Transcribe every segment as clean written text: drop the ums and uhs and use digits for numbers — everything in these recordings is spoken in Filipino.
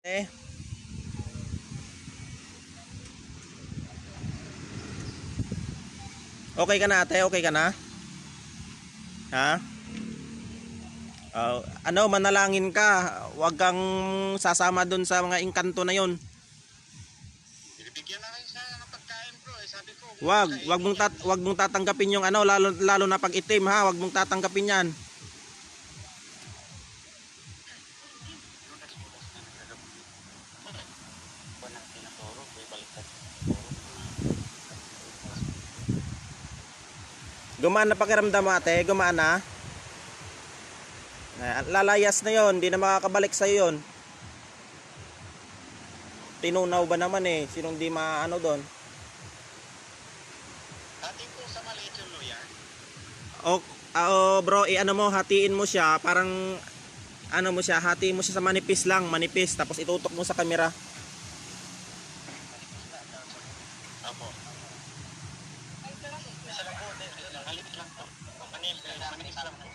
Eh, okay ka na ate? Okay ka na? Ha? Manalangin ka. Huwag kang sasama dun sa mga engkanto na yon. Binibigyan na kayo sa ng pagkain bro. Sabi ko, Wag mong tatanggapin yung lalo na pag itim ha. Wag mong tatanggapin 'yan. Gumaan na pakiramdam mo ate? Gumaan na? Lalayas na yon, hindi na makakabalik sa yon. Tinunaw ba naman eh? Sinong di maano doon? Ating po sa maliit yung luya. Bro, ano mo, hatiin mo siya, parang ano mo siya, hatiin mo siya sa manipis lang, manipis, tapos itutok mo sa kamera. Apo. Isa lang po, halit lang po. Manipis lang po.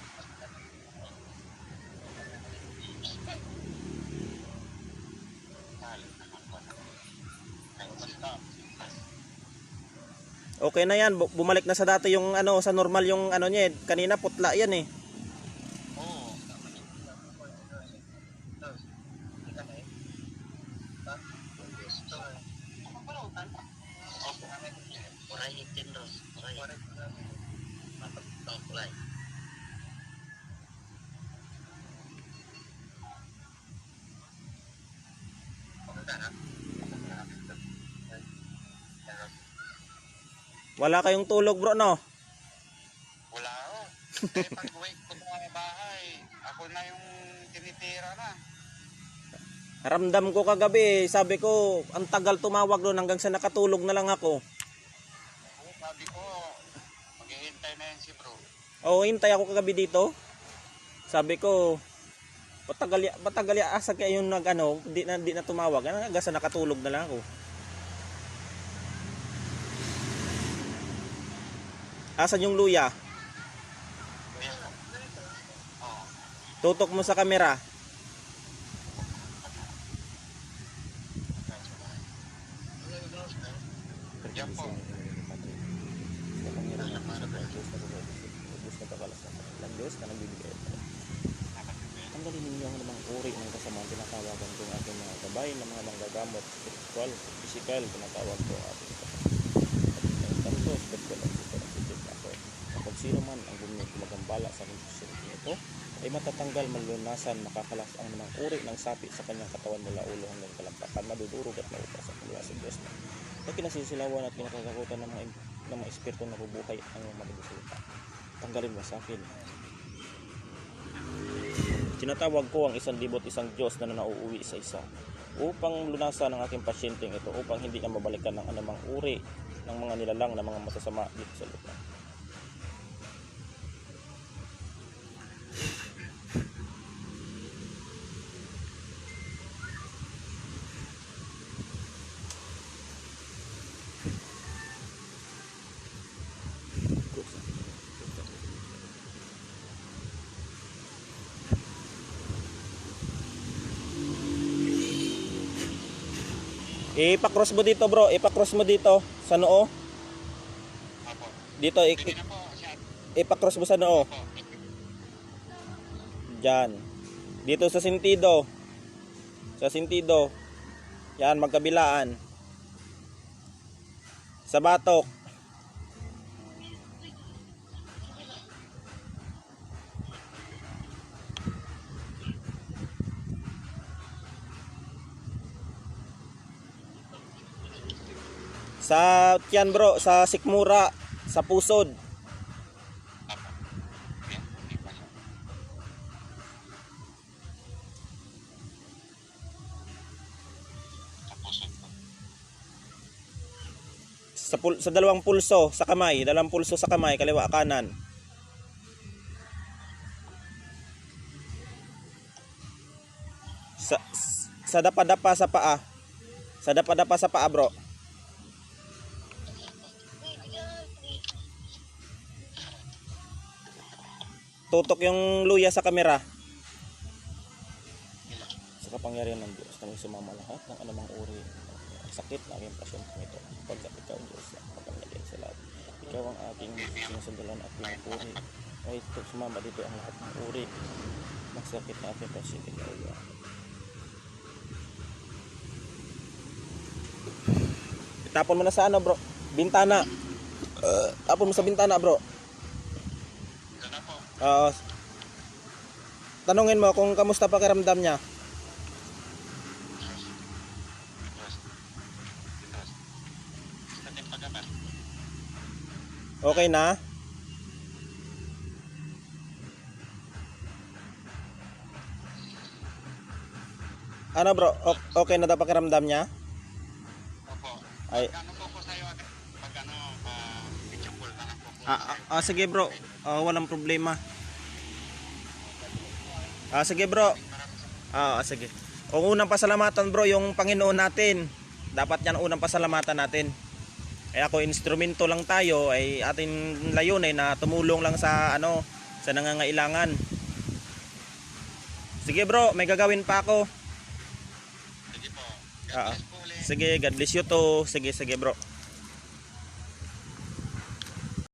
Halit naman po. Basta. Okay na yan, bumalik na sa dati yung ano, sa normal yung ano niya, kanina putla yan eh. Oo. Oray itin dos. Oray. Mapagtawag. Wala kayong tulog bro no? Wala ako. Eh pag uwi ko sa bahay, ako na yung tinitira na. Ramdam ko kagabi, sabi ko, ang tagal tumawag doon hanggang sa nakatulog na lang ako. Oo, sabi ko, maghihintay na yan si bro. Oo, hintay ako kagabi dito. Sabi ko, matagal ya asa kaya yung di na tumawag. Hanggang sa nakatulog na lang ako. Asan yung luya? Oo. Tutok mo sa kamera. Yan po. Tanggalin ninyo ang namang uri ng kasamaan tinatawagan ko ang ating mga gabay ng mga manggagamot, spiritual, physical, tinatawag ko ang ating tanto, spiritual at physical ako. Kapag sino man ang gumagambala sa aking position ito, ay matatanggal, malunasan, makakalas ang namang uri ng sapi sa kanyang katawan mula ulo hanggang kalampakan, madudurog at maupas ang mula sa Diyos na kinasisilawan at kinakagakutan ng mga espiritu na bubuhay ang malibusulta. Tanggalin mo sa akin. Tinatawag ko ang 1,000 isang Diyos na nauuwi sa isa upang lunasan ang aking pasyenteng ito upang hindi niya mabalikan ng anumang uri ng mga nilalang na mga masasama dito sa lupa. Ipa-cross mo dito bro, ipa-cross mo dito sa noo. Apo. Dito, Pwede na po siya. ipa-cross mo sa noo. Apo. Diyan. Dito sa sentido. Sa sentido. Yan, magkabilaan. Sa batok. Sa tiyan bro, sa sikmura, sa pusod. Apo. Yan. Hindi pa siya. Sa pusod po. Sa dalawang pulso sa kamay, dalawang pulso sa kamay, kaliwa kanan. Sa sa dapa-dapa sa paa. Sa dapa-dapa sa paa, bro. Tutok yung luya sa kamera. Sa kapangyarihan ng Diyos na may sumama lahat ng anumang uri ng sakit na aking pasyente nito. Pagkat ikaw, Diyos, ang kapangyarihan sa lahat. Ikaw ang aking sinusundalan at pinupuri. Ay, sumama dito ang lahat ng uri ng sakit na aking pasyente nito. Tapon mo na sa ano, bro? Bintana. Tapon mo sa bintana, bro. Ito na po. Tanungin mo kung kamusta pakiramdam niya. Sa ating pagkakas. Okay na? Ano, bro? Okay na daw pakiramdam niya? Opo. Ay. Pag ano po sa'yo, pag ano, picture na lang po. Sige, bro. Walang problema. Sige, bro. Sige. Kung unang pasalamatan, bro, yung Panginoon natin. Dapat yan unang pasalamatan natin. Ako instrumento lang tayo, ay ating layunin na tumulong lang sa sa nangangailangan. Sige, bro, may gagawin pa ako. Sige po. God bless po ulit. Sige, God bless you too. Sige, bro.